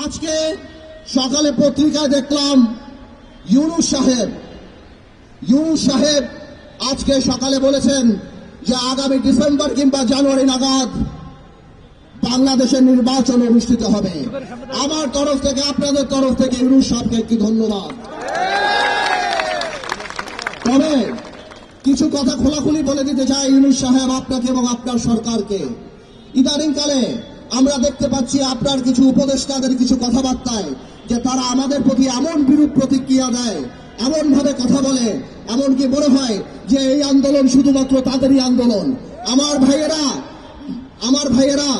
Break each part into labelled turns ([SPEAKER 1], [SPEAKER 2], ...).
[SPEAKER 1] আজকে সকালে পত্রিকায় দেখলাম ইউনূস সাহেব আজকে সকালে বলেছেন যে আগামী ডিসেম্বর কিংবা জানুয়ারি নাগাদ বাংলাদেশের নির্বাচন অনুষ্ঠিত হবে। আমার তরফ থেকে, আপনাদের তরফ থেকে ইউনূস সাহেবকে একটি ধন্যবাদ। তবে কিছু কথা খোলাখুলি বলে দিতে চাই ইউনূস সাহেব আপনাকে এবং আপনার সরকারকে। ইদানিংকালে আমরা দেখতে পাচ্ছি আপনার কিছু উপদেষ্টাদের কিছু কথাবার্তায় যে তারা আমাদের প্রতি এমন বিরূপ প্রতিক্রিয়া দেয়, এমন ভাবে কথা বলে, এমনকি মনে হয় যে এই আন্দোলন শুধুমাত্র তাদেরই আন্দোলন। আমার ভাইয়েরা,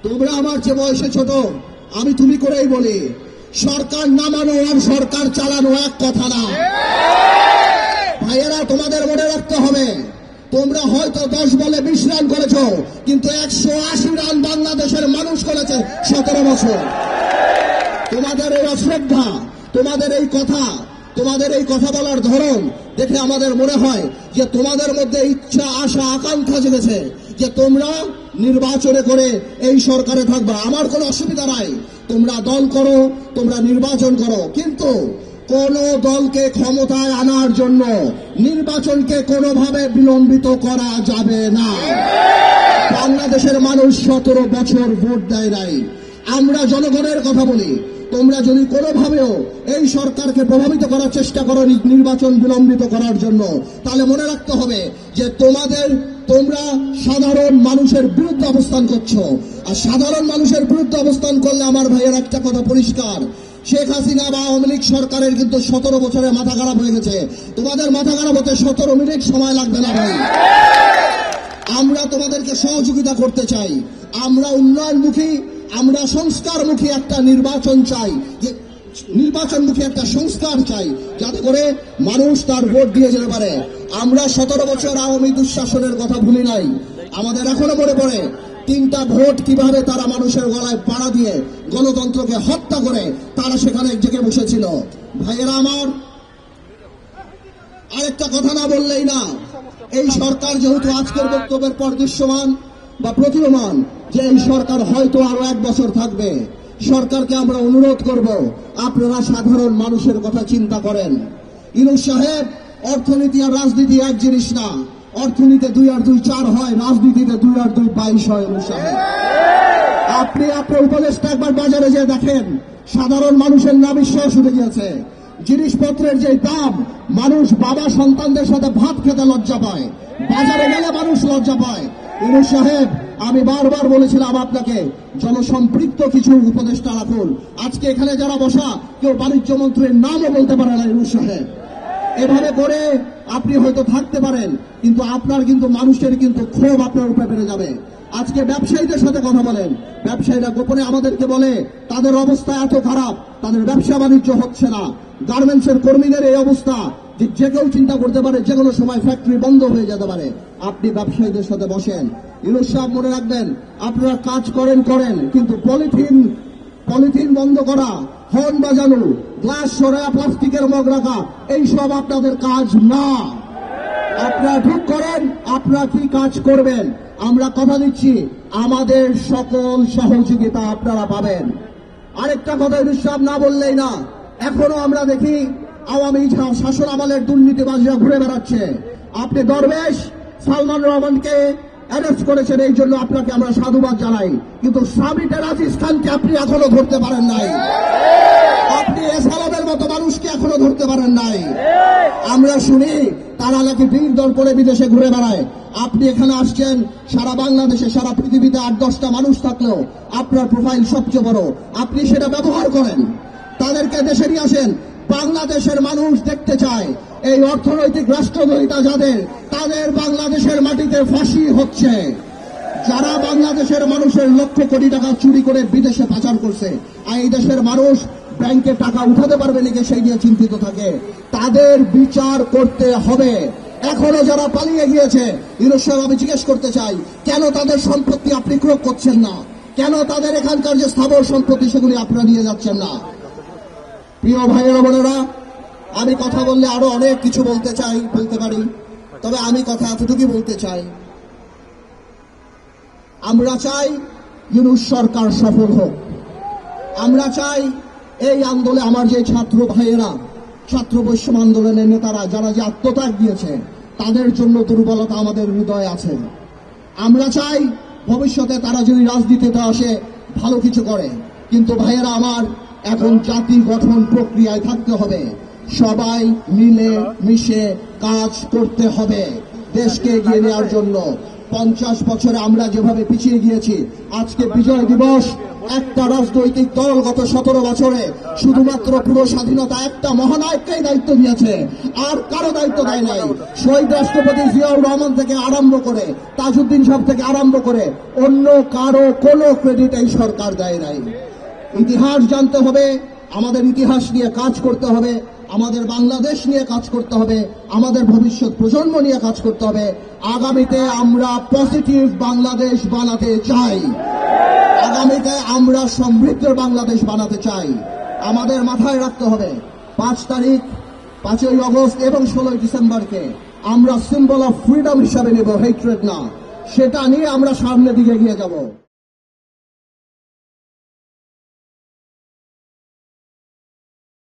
[SPEAKER 1] তোমরা আমার যে বয়সে ছোট, আমি তুমি করেই বলি, সরকার নামানো আর সরকার চালানো এক কথা না। ভাইয়েরা, তোমাদের মনে রাখতে হবে, তোমরা হয়তো 10 বলে 20 রান করেছ, কিন্তু 180 রান বাংলাদেশের মানুষ করেছে 17 বছর। তোমাদের এই অশ্রদ্ধা, তোমাদের এই কথা বলার ধরন দেখে আমাদের মনে হয় যে তোমাদের মধ্যে ইচ্ছা, আশা, আকাঙ্ক্ষা জেগেছে যে তোমরা নির্বাচনে করে এই সরকারে থাকবা। আমার কোনো অসুবিধা নাই, তোমরা দল করো, তোমরা নির্বাচন করো, কিন্তু কোন দলকে ক্ষমতায় আনার জন্য নির্বাচনকে কোনোভাবে বিলম্বিত করা যাবে না। বাংলাদেশের মানুষ 17 বছর ভোট দেয় নাই। আমরা জনগণের কথা বলি, তোমরা যদি কোনোভাবেও এই সরকারকে প্রভাবিত করার চেষ্টা করো নির্বাচন বিলম্বিত করার জন্য, তাহলে মনে রাখতে হবে যে তোমরা সাধারণ মানুষের বিরুদ্ধে অবস্থান করছো। আর সাধারণ মানুষের বিরুদ্ধে অবস্থান করলে আমার ভাইয়ের একটা কথা পরিষ্কার, শেখ হাসিনা বা আওয়ামী লীগ সরকারের কিন্তু 17 বছরে মাথা খারাপ হয়ে গেছে। তোমাদের মাথা খারাপ হতে 17 মিনিট সময় লাগবে না ভাই। আমরা তোমাদেরকে সহযোগিতা করতে চাই, আমরা উন্নয়নমুখী, আমরা সংস্কারমুখী একটা নির্বাচন চাই, যে নির্বাচনমুখী একটা সংস্কার চাই, যাতে করে মানুষ তার ভোট দিয়ে যেতে পারে। আমরা 17 বছর আওয়ামী দুঃশাসনের কথা ভুলি নাই। আমাদের এখনো মনে পড়ে 3টা ভোট কিভাবে তারা মানুষের গলায় পাড়া দিয়ে গণতন্ত্রকে হত্যা করে তারা সেখানে জেগে বসেছিল। ভাইয়েরা আমার, আরেকটা কথা না বললেই না, এই সরকার যেহেতু আজকের বক্তব্যের পর দৃশ্যমান বা প্রতীয়মান যে এই সরকার হয়তো আরো 1 বছর থাকবে, সরকারকে আমরা অনুরোধ করব আপনারা সাধারণ মানুষের কথা চিন্তা করেন। ইউনূস সাহেব, অর্থনীতি আর রাজনীতি এক জিনিস না। অর্থনীতিতে 2 আর 2 4 হয়, রাজনীতিতে 2 আর 2 22 হয়। ইউনূস সাহেব, আপনি আপনার উপদেষ্টা একবার বাজারে যেয়ে দেখেন, সাধারণ মানুষের নাবিশ্বাস উঠে গিয়েছে। জিনিসপত্রের যে দাম, মানুষ বাবা সন্তানদের সাথে ভাত খেতে লজ্জা পায়, বাজারে গেলে মানুষ লজ্জা পায়। ইউনূস সাহেব, আমি বারবার বলেছিলাম আপনাকে জনসম্পৃক্ত কিছু উপদেষ্টা রাখুন। আজকে এখানে যারা বসা, কেউ বাণিজ্য মন্ত্রীর নামও বলতে পারে না। ইউনূস সাহেব, এভাবে করে আপনি হয়তো থাকতে পারেন, কিন্তু আপনার কিন্তু মানুষের কিন্তু ক্ষোভ আপনার উপরে বেড়ে যাবে। আজকে ব্যবসায়ীদের সাথে কথা বলেন, ব্যবসায়ীরা গোপনে আমাদেরকে বলে তাদের অবস্থা এত খারাপ, তাদের ব্যবসা বাণিজ্য হচ্ছে না। গার্মেন্টসের কর্মীদের এই অবস্থা যে কেউ চিন্তা করতে পারে যে কোনো সময় ফ্যাক্টরি বন্ধ হয়ে যেতে পারে। আপনি ব্যবসায়ীদের সাথে বসেন। ইউনূস সাহেব, মনে রাখবেন, আপনারা কাজ করেন, কিন্তু পলিথিন বন্ধ করা, হর্ন বাজানো, গ্লাস সরায়া প্লাস্টিকের মগ রাখা, এইসব আপনাদের কাজ না। আপনারা ঠিক করেন আপনারা কি কাজ করবেন। আমরা কথা দিচ্ছি, আমাদের সকল সহযোগিতা আপনারা পাবেন। আরেকটা কথা ইউনূস সাহেব না বললেই না, এখনো আমরা দেখি আওয়ামী শাসন আমলের দুর্নীতিবাজরা ঘুরে বেড়াচ্ছে। আপনি দরবেশ সালমান রহমানকে অ্যারেস্ট করেছেন, এই জন্য আপনাকে আমরা সাধুবাদ জানাই, কিন্তু সাবিটের আজিজ খানকে আপনি এখনো ধরতে পারেন নাই। আপনি এসালামের মতো মানুষকে এখনো ধরতে পারেন নাই। আমরা শুনি তারা নাকি বীর দর্পণে বিদেশে ঘুরে বেড়ায়। আপনি এখানে আসছেন, সারা বাংলাদেশে, সারা পৃথিবীতে 8-10টা মানুষ থাকলেও আপনার প্রোফাইল সবচেয়ে বড়। আপনি সেটা ব্যবহার করেন, তাদেরকে দেশে নিয়ে আসেন। বাংলাদেশের মানুষ দেখতে চায় এই অর্থনৈতিক রাষ্ট্রদ্রোহিতা যাদের, তাদের বাংলাদেশের মাটিতে ফাঁসি হচ্ছে। যারা বাংলাদেশের মানুষের লক্ষ কোটি টাকা চুরি করে বিদেশে পাচার করছে, আর এই দেশের মানুষ ব্যাংকে টাকা উঠাতে পারবে নাকি সেই নিয়ে চিন্তিত থাকে, তাদের বিচার করতে হবে। এখনো যারা পালিয়ে গিয়েছে, ইউনূস সাহেব, আমি জিজ্ঞেস করতে চাই, কেন তাদের সম্পত্তি আপনি ক্রয় করছেন না? কেন তাদের এখানকার যে স্থাবর সম্পত্তি সেগুলি আপনারা নিয়ে যাচ্ছেন না? প্রিয় ভাইয়েরা বোনেরা, আমি কথা বললে আরো অনেক কিছু বলতে পারি, তবে আমি কথা এতটুকুই বলতে চাই, আমরা চাই ইউনূস সরকার সফল হোক। আমরা চাই এই আন্দোলনে আমার যে ছাত্র ভাইয়েরা, ছাত্র বৈষম্য আন্দোলনের নেতারা যারা যে আত্মত্যাগ দিয়েছে, তাদের জন্য দুর্বলতা আমাদের হৃদয়ে আছে। আমরা চাই ভবিষ্যতে তারা যদি রাজনীতিতে আসে ভালো কিছু করে, কিন্তু ভাইয়েরা আমার, এখন জাতি গঠন প্রক্রিয়ায় থাকতে হবে। সবাই মিলে মিশে কাজ করতে হবে দেশকে এগিয়ে নেওয়ার জন্য। 50 বছরে আমরা যেভাবে পিছিয়ে গিয়েছি, আজকে বিজয় দিবস একটা রাজনৈতিক দল গত 17 বছরে শুধুমাত্র পুরো স্বাধীনতা একটা মহানায়ককেই দায়িত্ব দিয়েছে, আর কারো দায়িত্ব দেয় নাই। শহীদ রাষ্ট্রপতি জিয়াউর রহমান থেকে আরম্ভ করে, তাজউদ্দিন সাহেব থেকে আরম্ভ করে অন্য কারো কোনো ক্রেডিট এই সরকার দেয় নাই। ইতিহাস জানতে হবে, আমাদের ইতিহাস নিয়ে কাজ করতে হবে, আমাদের বাংলাদেশ নিয়ে কাজ করতে হবে, আমাদের ভবিষ্যৎ প্রজন্ম নিয়ে কাজ করতে হবে। আগামীতে আমরা পজিটিভ বাংলাদেশ বানাতে চাই, আগামীতে আমরা সমৃদ্ধ বাংলাদেশ বানাতে চাই। আমাদের মাথায় রাখতে হবে 5 তারিখ, 5ই আগস্ট এবং 16ই ডিসেম্বরকে আমরা সিম্বল অফ ফ্রিডম হিসাবে নেব, হেট্রেড না। সেটা নিয়ে আমরা সামনের দিকে এগিয়ে যাব।